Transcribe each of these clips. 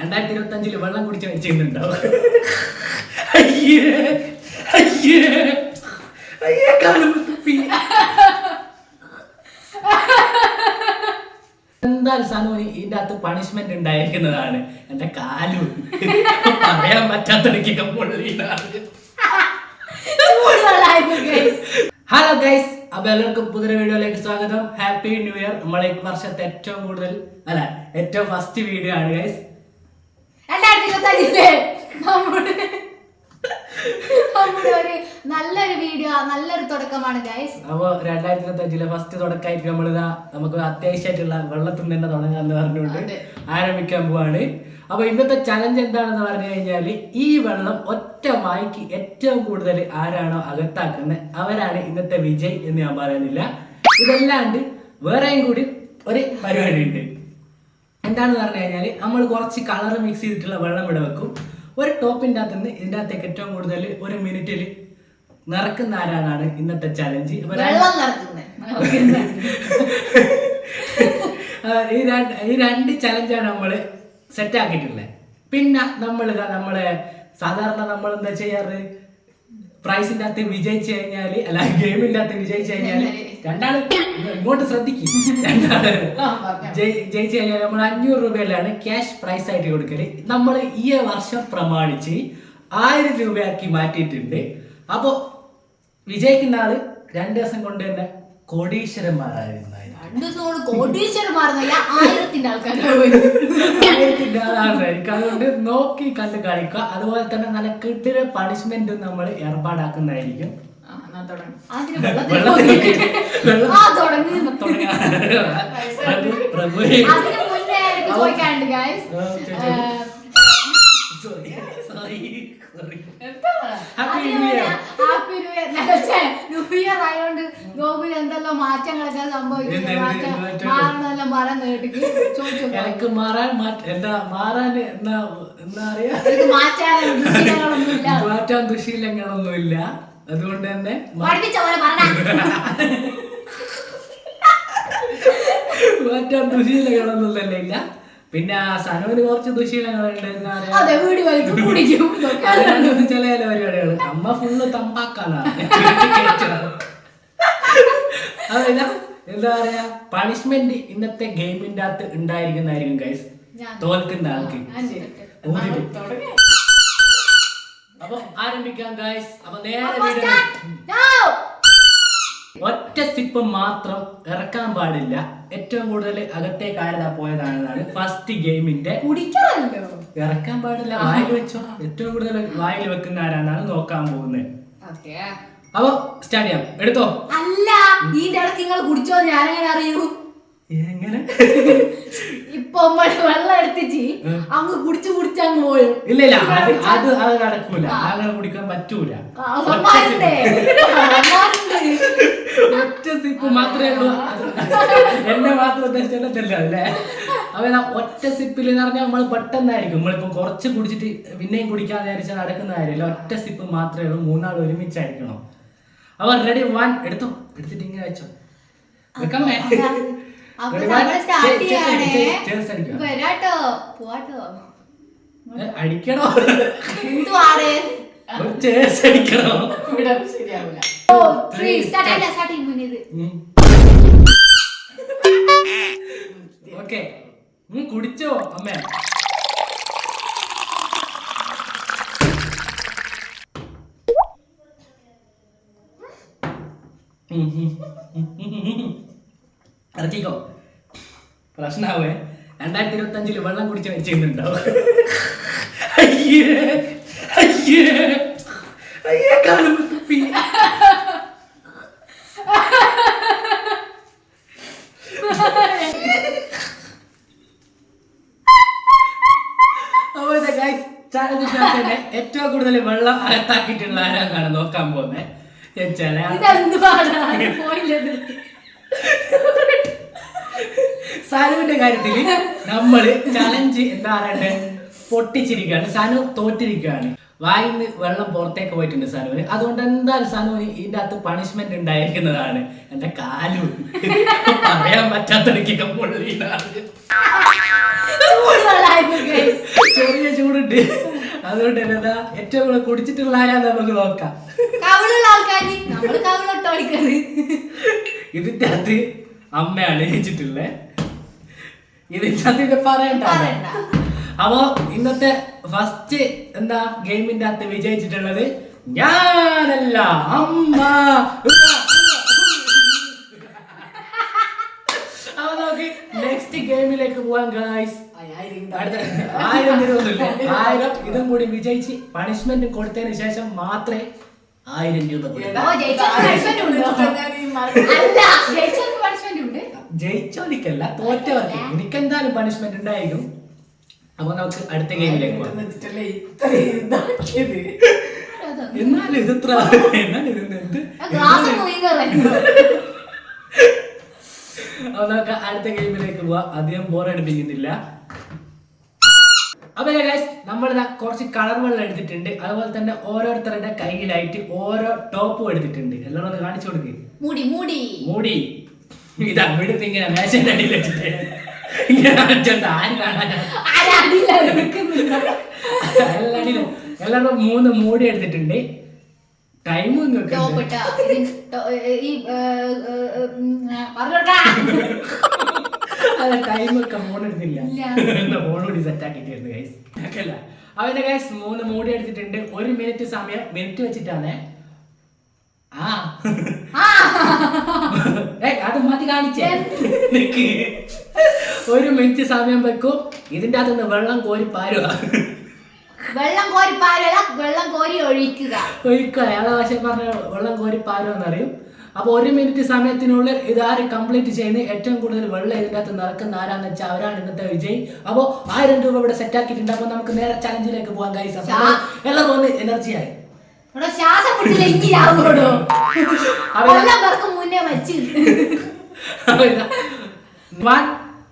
2025 വെള്ളം കുടിച്ച് വെച്ചിട്ടുണ്ടാവും. അയ്യേ അയ്യേ അയ്യേ കാലം എന്തായാലും സാനൂന് ഇതിന്റെ അകത്ത് പണിഷ്മെന്റ് ഉണ്ടായിരിക്കുന്നതാണ്. എന്റെ കാലും പറയാൻ പറ്റാത്തടക്കൊക്കെ പൊള്ളിയാണ്. ഹലോ ഗൈസ്, അപ്പൊ എല്ലാവർക്കും പുതിയ വീഡിയോയിലേക്ക് സ്വാഗതം. Happy new year. നമ്മളെ ഈ വർഷത്തെ ഏറ്റവും ഫസ്റ്റ് വീഡിയോ ആണ് ഗൈസ്. നല്ലൊരു വീഡിയോ, നല്ലൊരു തുടക്കമാണ് ഗൈസ്. അപ്പൊ 2025 ഫസ്റ്റ് തുടക്കമായിട്ട് നമുക്ക് അത്യാവശ്യമായിട്ടുള്ള വെള്ളത്തിൽ തന്നെ തുടങ്ങാന്ന് പറഞ്ഞുകൊണ്ട് ആരംഭിക്കാൻ പോവാണ്. അപ്പൊ ഇന്നത്തെ ചലഞ്ച് എന്താണെന്ന് പറഞ്ഞു കഴിഞ്ഞാല് ഈ വെള്ളം ഒറ്റ വായിക്ക് ഏറ്റവും കൂടുതൽ ആരാണോ അകത്താക്കുന്നത് അവരാണ് ഇന്നത്തെ വിജയ് എന്ന് ഞാൻ പറയുന്നില്ല. ഇതല്ലാണ്ട് വേറെയും കൂടി ഒരു പരിപാടി ഉണ്ട്. എന്താണെന്ന് പറഞ്ഞു കഴിഞ്ഞാല് നമ്മൾ കുറച്ച് കളർ മിക്സ് ചെയ്തിട്ടുള്ള വെള്ളം ഇവിടെ വെക്കും. ഒരു ടോപ്പിൻ്റെ അകത്ത് നിന്ന് ഇതിൻ്റെ അകത്തേക്ക് ഏറ്റവും കൂടുതൽ ഒരു മിനിറ്റിൽ നിറക്കുന്ന ആരാണ് ഇന്നത്തെ ചലഞ്ച്. ഈ രണ്ട് ചലഞ്ചാണ് നമ്മൾ സെറ്റ് ആക്കിയിട്ടുള്ളത്. പിന്നെ നമ്മളെ സാധാരണ നമ്മൾ എന്താ ചെയ്യാറ്, പ്രൈസിന്റെ അകത്ത് വിജയിച്ചു കഴിഞ്ഞാല് അല്ല ഗെയിമിന്റെ അകത്ത് വിജയിച്ചു കഴിഞ്ഞാല് രണ്ടാള് ഇങ്ങോട്ട് ശ്രദ്ധിക്കും. രണ്ടാള് ജയിച്ചു കഴിഞ്ഞാൽ നമ്മൾ 500 രൂപയിലാണ് ക്യാഷ് പ്രൈസ് ആയിട്ട് കൊടുക്കല്. നമ്മൾ ഈ വർഷം പ്രമാണിച്ച് 1000 രൂപയാക്കി മാറ്റിയിട്ടുണ്ട്. അപ്പൊ വിജയിക്കുന്ന ആള് 2 ദിവസം കൊണ്ട് തന്നെ കോടീശ്വരന്മാരായിരുന്നു. 2 ദിവസം കൊണ്ട് കോടീശ്വരന്മാരെന്നല്ല, 1000ന്റെ ആൾക്കാരായിരിക്കും. അതുകൊണ്ട് നോക്കി കണ്ട് കളിക്കുക. അതുപോലെ തന്നെ നല്ല കിട്ടിയ പണിഷ്മെന്റ് നമ്മൾ ഏർപ്പാടാക്കുന്നതായിരിക്കും. എന്തെല്ലാം മാറ്റങ്ങളൊക്കെ എനിക്ക് മാറാൻ മാറ്റാൻ ദുശീലങ്ങളൊന്നുമില്ല. അതുകൊണ്ട് തന്നെ മാറ്റാൻ ദുശീലങ്ങളൊന്നും തന്നെ ഇല്ല. പിന്നെ സനുവിന് കുറച്ച് ദുശീലങ്ങളുണ്ട്. ചില പരിപാടികൾ അമ്മ ഫുള്ള് തമ്പാക്കാനാണ്. അതല്ല എന്താ പറയാ, പണിഷ്മെന്റ് ഇന്നത്തെ ഗെയിമിന്റെ അകത്ത് ഉണ്ടായിരിക്കുന്നതായിരിക്കും ഗൈസ്. തോൽക്കുന്ന ആൾക്ക് അപ്പൊ ആരംഭിക്കാം ഗൈസ്. അപ്പൊ നേരെ ഒറ്റ സിപ്പ് മാത്രം ഇറക്കാൻ പാടില്ല. ഏറ്റവും കൂടുതൽ അകത്തേക്ക് ആരതാ പോയതാണ് ഫസ്റ്റ് ഗെയിമിന്റെ. ഇറക്കാൻ പാടില്ല, വായിൽ വെച്ചോ. ഏറ്റവും കൂടുതൽ വായിൽ വെക്കുന്ന ആരാണ് നോക്കാൻ പോകുന്നത്. അപ്പൊ സ്റ്റാർട്ട് ചെയ്യാം. എടുത്തോ. അല്ല, ഈ ഇടയ്ക്ക് നിങ്ങൾ കുടിച്ചോ? ഞാനെങ്ങനെ അറിയൂ? എങ്ങനെ ഇപ്പൊ വെള്ളം എടുത്തിട്ട് അങ്ങ് കുടിച്ച് അങ്ങ് പോയും. ഇല്ല അത് നടക്കൂല. അങ്ങനെ കുടിക്കാൻ പറ്റൂല. ഒറ്റ സിപ്പ് മാത്രമേ ഉള്ളൂ. എന്നെ മാത്രം ഉദ്ദേശിച്ചല്ലേ അല്ലേ? അപ്പൊ ഒറ്റ സിപ്പിൽ എന്ന് പറഞ്ഞാൽ നമ്മൾ പെട്ടെന്നായിരിക്കും. നമ്മളിപ്പോ കുറച്ച് കുടിച്ചിട്ട് പിന്നെയും കുടിക്കാതെ വിചാരിച്ചാൽ നടക്കുന്ന കാര്യമല്ല. ഒറ്റ സിപ്പ് മാത്രമേ ഉള്ളൂ. 3 ആൾ ഒരുമിച്ചായിരിക്കണം. അപ്പൊ റെഡി, 1 എടുത്തോ. എടുത്തിട്ട് ഇങ്ങനെ വെച്ചോ. അടിക്കണോ? അടിക്കണോ? ഓക്കെ, കുടിച്ചോ അമ്മേ? ഇറക്കിക്കോ, പ്രശ്നാവേ. 2025 വെള്ളം കുടിച്ച് വെച്ചിട്ടുണ്ടാവും. അയ്യേ അയ്യേ അയ്യേ കാലം. ഏറ്റവും കൂടുതൽ വെള്ളം അകത്താക്കിയിട്ടുള്ള ആരാണ് നോക്കാൻ പോകുന്നത്. സാനുവിന്റെ കാര്യത്തില് നമ്മള് ചലഞ്ച് എന്താ പറയണ്ടേ, പൊട്ടിച്ചിരിക്കുകയാണ്. സാനു തോറ്റിരിക്കുകയാണ്. വായിന്ന് വെള്ളം പുറത്തേക്ക് പോയിട്ടുണ്ട് സാനുവിന്. അതുകൊണ്ട് എന്തായാലും സാനുവിന് ഇതിന്റെ അകത്ത് പണിഷ്മെന്റ് ഉണ്ടായിരിക്കുന്നതാണ്. എന്റെ കാലും പറയാൻ പറ്റാത്തടക്കൊക്കെ പൊള്ളിയാണ്. അതുകൊണ്ട് തന്നെ ഏറ്റവും കൂടുതൽ കുടിച്ചിട്ടുള്ള ആരാന്ന് നമുക്ക് നോക്കാം. കവിളുള്ള ആൾക്കാര് നമ്മള് കവിളിട്ട് ഓടിക്കത്. ഇതിന്റെ അകത്ത് അമ്മയാണ് ജയിച്ചിട്ടുള്ളത്. ഇതിന്റെ അകത്ത് പറയണ്ട. അപ്പൊ ഇന്നത്തെ ഫസ്റ്റ് എന്താ ഗെയിമിന്റെ അകത്ത് വിജയിച്ചിട്ടുള്ളത് ഞാനല്ല, അമ്മ. അപ്പൊ നമുക്ക് നെക്സ്റ്റ് ഗെയിമിലേക്ക് പോവാം ഗായ്സ്. 1000 രൂപ 1000 ഇതും കൂടി വിജയിച്ച് പണിഷ്മെന്റ് കൊടുത്തതിന് ശേഷം മാത്രമേ 1000 രൂപ ജയിച്ചോലിക്കല്ല, തോറ്റവർക്ക്. എനിക്കെന്തായാലും പണിഷ്മെന്റ് ഉണ്ടായിരിക്കും. അപ്പൊ നമുക്ക് അടുത്ത ഗെയിമിലേക്ക് പോകാം. എന്നാലും ഇതെത്ര അപ്പൊ നമുക്ക് അടുത്ത ഗെയിമിലേക്ക് പോവാം. അധികം ബോറടിപ്പിക്കുന്നില്ല. അപ്പൊ ഗൈസ് നമ്മളിതാ കുറച്ച് കളർ വെള്ളം എടുത്തിട്ടുണ്ട്. അതുപോലെ തന്നെ ഓരോരുത്തരുടെ കയ്യിലായിട്ട് ഓരോ ടോപ്പും എടുത്തിട്ടുണ്ട്. എല്ലാവരും ഒന്ന് കാണിച്ചു കൊടുക്ക്. മൂടി ഇതാ ഇവിടുത്തെ ഇങ്ങനെ മേശന്റെ അടിയിൽ വെച്ചിട്ട് ഇങ്ങനെ കാണിച്ചോണ്ട് ആരും കാണാൻ. എല്ലാവരും 3 മൂടി എടുത്തിട്ടുണ്ട്. ടൈമും ടൈമൊക്കെ ഫോൺ എടുത്തില്ല, ഫോൺ കൂടി സെറ്റ് ആക്കിട്ടായിരുന്നു ഗൈസ്. അല്ല അവന്റെ ഗൈസ് 3 മൂടി എടുത്തിട്ടുണ്ട്. 1 മിനിറ്റ് സമയം, മിനിറ്റ് വെച്ചിട്ടാണ്. അത് മതി കാണിച്ചേ. 1 മിനിറ്റ് സമയം വെക്കും. ഇതിന്റെ അകത്തുനിന്ന് വെള്ളം കോരി പാരുക. വെള്ളം കോരി ഒഴിക്കുക. അയാളെ ഭാഷ പറഞ്ഞ വെള്ളം കോരി പാരുമെന്നറിയും. അപ്പൊ 1 മിനിറ്റ് സമയത്തിനുള്ളിൽ ഇതാരും കംപ്ലീറ്റ് ചെയ്യുന്ന ഏറ്റവും കൂടുതൽ വെള്ളം ഇതിന്റെ അകത്ത് നടക്കുന്ന ആരാന്ന് വെച്ചാൽ അവരാണ് ഇന്നത്തെ വിജയ്. അപ്പൊ 1000 രൂപ ഇവിടെ സെറ്റ് ആക്കിയിട്ടുണ്ട്. അപ്പൊ നമുക്ക് നേരെ ചലഞ്ചിലേക്ക് പോകാം ഗൈസ്. എല്ലാവരും ഒന്ന് എനർജി ആയി.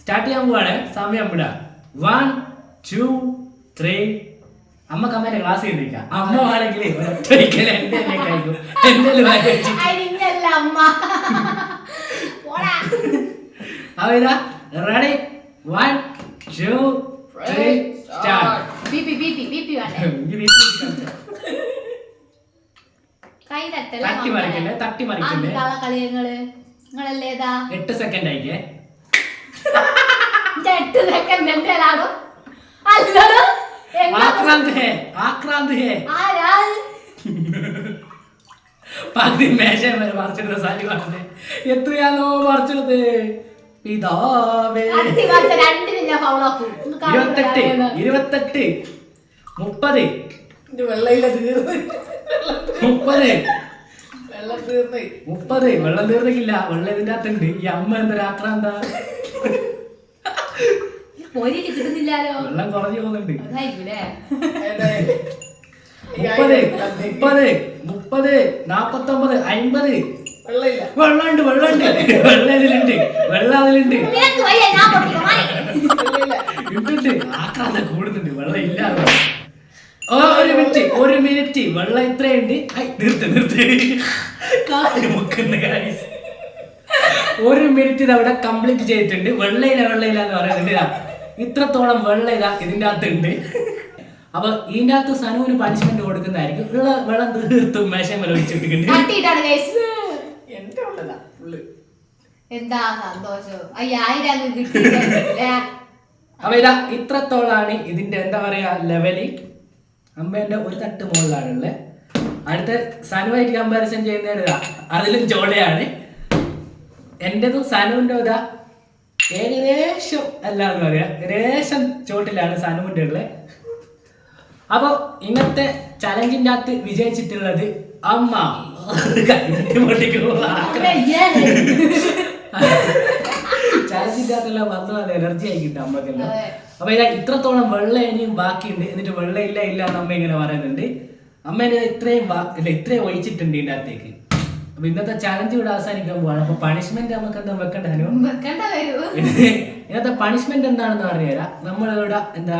സ്റ്റാർട്ട് ചെയ്യാൻ പോവാണ്. സമയം വിടാ. 1 2 3. അമ്മ കമ്മേന്റെ ക്ലാസ് ചെയ്തിരിക്കാം. അമ്മ ആണെങ്കിൽ അവതാ റെഡി. 1 2 3 സ്റ്റാർട്ട്. തട്ടി മറിക്കല്ലേ. 8 സെക്കൻഡ് ആയിക്കേ. 8 സെക്കൻഡ് എന്തായാലും പകുതി മേശ വരെ മറിച്ചിരുന്ന സാരി പറഞ്ഞത് എത്രയാണോ മറിച്ചത് പിതാവേ. 28 28 30 വെള്ളം തീർന്നില്ല. വെള്ളം ഇതിന്റെ അകത്തുണ്ട്. ഈ അമ്മ എന്തൊരു ആക്രാന്ത. വെള്ളം കുറഞ്ഞു പോകുന്നുണ്ട്. 30 49 50 വെള്ളമുണ്ട്. വെള്ളം ഇതിലുണ്ട്. വെള്ളം അതിലുണ്ട്. ഇട്ടിട്ട് ആക്രാന്ത കൂടുന്നുണ്ട്. വെള്ളം ഇല്ലാതെ. 1 മിനിറ്റ് വെള്ളം ഇത്രയുണ്ട്. നിർത്ത് കാര്യം മുക്കുന്ന കാര്യം. 1 മിനിറ്റ് ഇതവിടെ കംപ്ലീറ്റ് ചെയ്തിട്ടുണ്ട്. വെള്ളയില എന്ന് പറയുന്നുണ്ട്. ഇത്രത്തോളം വെള്ളം ഇതാ ഇതിന്റെ അകത്തുണ്ട്. അപ്പൊ ഇതിന്റെ അകത്ത് സനുവിന് പണിഷ്മെന്റ് കൊടുക്കുന്നതായിരിക്കും. ഉള്ള വെള്ളം തീർത്തും മേശം വരെ വെച്ചിട്ടുണ്ട്. എന്താ സന്തോഷം. അപ്പൊ ഇതാ ഇത്രത്തോളാണ് ഇതിന്റെ എന്താ പറയാ ലെവല്. അമ്മേന്റെ ഒരു തട്ട് മുകളിലാണുള്ളത്. അടുത്ത സനുവായിട്ട് കമ്പാരിസൺ ചെയ്യുന്നതാ അതിലും ചോളയാണ്. എന്റേതും സനുവിന്റെ ഇതാ ഏകദേശം അല്ലാന്ന് പറയാ ഏകദേശം ചോട്ടിലാണ് സനുവിന്റെ ഉള്ളത്. അപ്പൊ ഇന്നത്തെ ചലഞ്ചിന്റെ അകത്ത് വിജയിച്ചിട്ടുള്ളത് അമ്മ. ചലഞ്ചിന്റെ അകത്തെല്ലാം വന്നു അത് എനർജി ആയിക്കിട്ട് അമ്മക്കെല്ലാം. അപ്പൊ ഇതാ ഇത്രത്തോളം വെള്ളം ഇനിയും ബാക്കിയുണ്ട്. എന്നിട്ട് വെള്ളം ഇല്ല എന്ന് അമ്മ ഇങ്ങനെ പറയുന്നുണ്ട്. അമ്മേനെ ഇത്രയും ഒഴിച്ചിട്ടുണ്ട് ഇതിന്റെ അകത്തേക്ക്. അപ്പൊ ഇന്നത്തെ ചലഞ്ച് ഇവിടെ അവസാനിക്കാൻ പോവാണ്. അപ്പൊ പണിഷ്മെന്റ് നമുക്ക് എന്താ വെക്കണ്ട? ഇന്നത്തെ പണിഷ്മെന്റ് എന്താണെന്ന് പറഞ്ഞുതരാം. നമ്മളിവിടെ എന്താ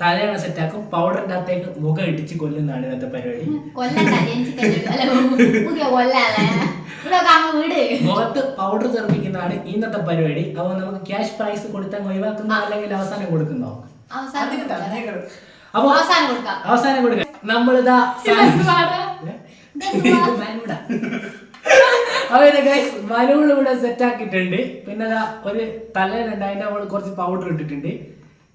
തലയാണ് സെറ്റാക്കും. പൗഡറിന്റെ അകത്തേക്ക് മുഖം ഇടിച്ച് കൊല്ലുന്നതാണ് ഇന്നത്തെ പരിപാടി. മുഖത്ത് പൗഡർ തെറിപ്പിക്കുന്നതാണ് ഇന്നത്തെ പരിപാടി. അപ്പൊ നമുക്ക് ക്യാഷ് പ്രൈസ് കൊടുത്താൽ ഒഴിവാക്കുന്നോ അല്ലെങ്കിൽ അവസാനം കൊടുക്കുന്നോ? അപ്പൊ അവസാനം കൊടുക്കാം. നമ്മളിതാ അവരെ ബലൂൺ ഇവിടെ സെറ്റ് ആക്കിയിട്ടുണ്ട്. പിന്നെ ഒരു തലയിലുണ്ട്, അതിന്റെ മുകളിൽ കുറച്ച് പൗഡർ ഇട്ടിട്ടുണ്ട്.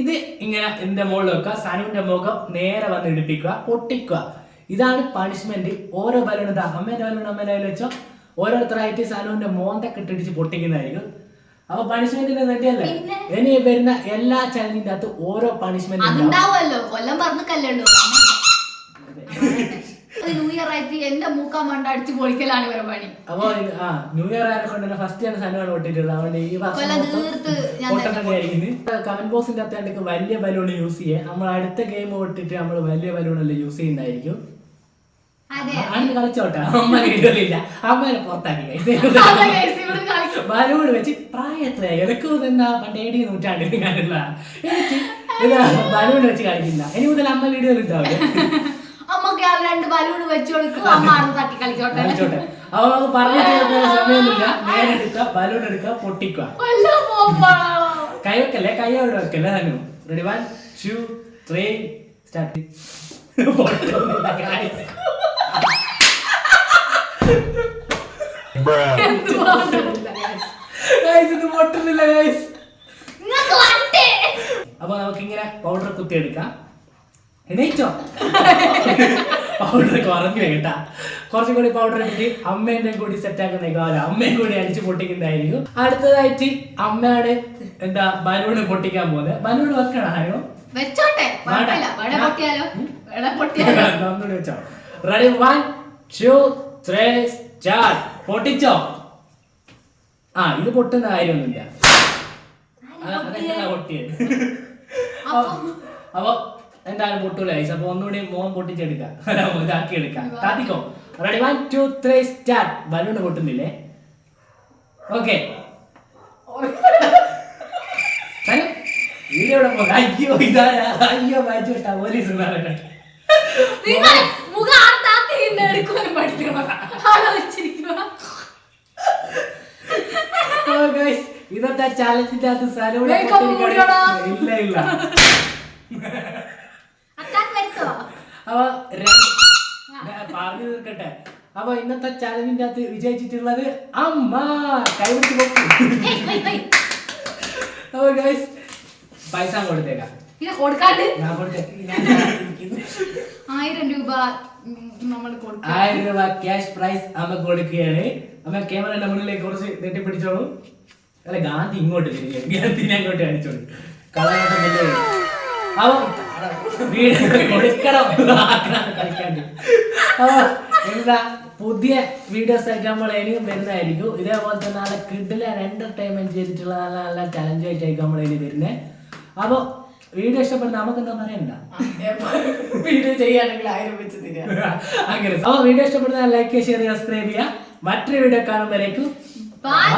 ഇത് ഇങ്ങനെ എന്റെ മുകളിൽ വെക്കുക. സനുവിന്റെ മുഖം നേരെ വന്ന് ഇടിപ്പിക്കുക, പൊട്ടിക്കുക. ഇതാണ് പണിഷ്മെന്റ്. ഓരോ ബലൂൺ ഇതാ അമ്മേന്റെ ബലൂൺ അമ്മേന്റെ കയ്യിൽ വെച്ചോ. ഓരോരുത്തരായിട്ട് സനുവിന്റെ മോന്തൊക്കെ ഇട്ടിടിച്ച് പൊട്ടിക്കുന്നതായിരിക്കും. അപ്പൊ പണിഷ്മെന്റിന് റെഡിയല്ലേ? ഇനി വരുന്ന എല്ലാ ചലഞ്ചിന്റെ അകത്ത് ഓരോ പണിഷ്മെന്റ് കൊല്ലം പറഞ്ഞല്ലോ. ന്യൂ ഇയർ ആയിട്ട് എന്റെ മൂക്കാൻ മണ്ട അടിച്ച് പൊളിക്കലാണ് ഇവരെ പണി. അപ്പൊ ന്യൂ ഇയർ ആയതുകൊണ്ട് ഫസ്റ്റ് ആണ് സനുവാണ് പൊട്ടിട്ടുള്ളത്. അതുകൊണ്ട് ഈ കമന്റ് ബോക്സിന്റെ അകത്ത് വലിയ ബലൂൺ യൂസ് ചെയ്യേ. നമ്മൾ അടുത്ത ഗെയിം പൊട്ടിട്ട് നമ്മൾ വലിയ ബലൂണല്ലേ യൂസ് ചെയ്യുന്നതായിരിക്കും. അന്ന് കളിച്ചോട്ടെ, അമ്മ വീടുകളില്ല, അമ്മേനെ പുറത്താക്കി ബലൂൺ വെച്ച് പ്രായത്ര എനക്കും എന്നാ പണ്ടേടി നൂറ്റാണ്ടിൽ ഞാനുള്ള എനിക്ക് ബലൂൺ വെച്ച് കളിക്കില്ല. ഇനി മുതൽ അമ്മ വീടുകൾ ഉണ്ടാവില്ല. രണ്ട് ബലൂൺ വെച്ച് കൊടുക്കും, തട്ടി കളിച്ചോട്ടെ. അപ്പൊ നമുക്ക് പറഞ്ഞിട്ട് സമയമൊന്നുമില്ല. നേരെ എടുക്കുക, ബലൂൺ എടുക്കുക, പൊട്ടിക്കുക. കൈ വെക്കല്ലേ, കൈ അവിടെ വെക്കല്ലേ. തന്നെ റെഡി 1 2 3 സ്റ്റാർട്ട്. പൊട്ടുന്നില്ല ഗൈസ്. അപ്പൊ നമുക്കിങ്ങനെ പൗഡർ കുത്തി എടുക്കാം. എണീച്ചോ? പൗഡർ കുറഞ്ഞു കേട്ടാ. കുറച്ചും കൂടി പൗഡർ ഇട്ടിട്ട് അമ്മേന്റെ കൂടി സെറ്റ് ആക്കുന്നേക്കാവില്ല, അമ്മയും കൂടി അടിച്ച് പൊട്ടിക്കുന്നതായിരിക്കും. അടുത്തതായിട്ട് അമ്മയാണ് എന്താ ബലൂണ് പൊട്ടിക്കാൻ പോകുന്നത്. ബലൂൺ വെക്കണോ? വെച്ചോട്ടെ, വെച്ചോ. Ready 1 2 3 start. പൊട്ടിച്ചോ? ഇത് പൊട്ടുന്ന കാര്യമൊന്നുമില്ല. പൊട്ടിയത് അപ്പൊ എന്തായാലും പൊട്ടൂല. അപ്പൊ ഒന്നുകൂടി മോൻ പൊട്ടിച്ചെടുക്കാം, ഇതാക്കി എടുക്കാം. താത്തിക്കോ. Ready 1 2 3 start. ബലൂണ് പൊട്ടുന്നില്ലേ? ഓക്കെ. വീഡിയോ അയ്യോ ഇതാരാ? അയ്യോ വായിച്ചോട്ടാ, പോലീസ് ഇതൊക്കെ ചാലഞ്ചിന്റെ അകത്ത് സ്ഥലം ഇല്ല ഇല്ല. അപ്പൊ പറഞ്ഞു തീർക്കട്ടെ. അപ്പൊ ഇന്നത്തെ ചാലഞ്ചിന്റെ അകത്ത് വിജയിച്ചിട്ടുള്ളത് അമ്മ. കൈവിടിച്ച് പോക്കും. അപ്പൊ ഗൈസ് പൈസ കൊടുത്തേക്കാം. 1000 രൂപ ക്യാഷ് പ്രൈസ് അമ്മ കൊടുക്കുകയാണ്. അമ്മ ക്യാമറയുടെ മുന്നിലേക്ക് കുറച്ച് നെട്ടിപ്പിടിച്ചോളൂ. അല്ല, ഗാന്ധി ഇങ്ങോട്ട് ഗാന്ധിനെ അങ്ങോട്ട് അടിച്ചോളൂ. കളയാൻ അപ്പൊ കൊടുക്കണം കളിക്കാണ്ട്. അപ്പൊ എന്താ പുതിയ വീഡിയോസ് ആയിട്ട് നമ്മൾ ഇനിയും വരുന്നതായിരിക്കും. ഇതേപോലെ തന്നെ നല്ല കിഡിലെ എന്റർടൈൻമെന്റ് ചെയ്തിട്ടുള്ള നല്ല നല്ല ചലഞ്ച് ആയിട്ടായിരിക്കും നമ്മൾ ഇനി വരുന്നത്. അപ്പൊ വീഡിയോ ഇഷ്ടപ്പെടുന്ന നമുക്ക് എന്താ പറയണ്ട, വീഡിയോ ചെയ്യാണെങ്കിൽ 1000 വെച്ച് തരാം അങ്ങനെ. അപ്പൊ വീഡിയോ ഇഷ്ടപ്പെടുന്ന ലൈക്ക്, ഷെയർ, സബ്സ്ക്രൈബ് ചെയ്യുക. മറ്റൊരു വീഡിയോ കാണുമ്പോഴേക്കും ബൈ.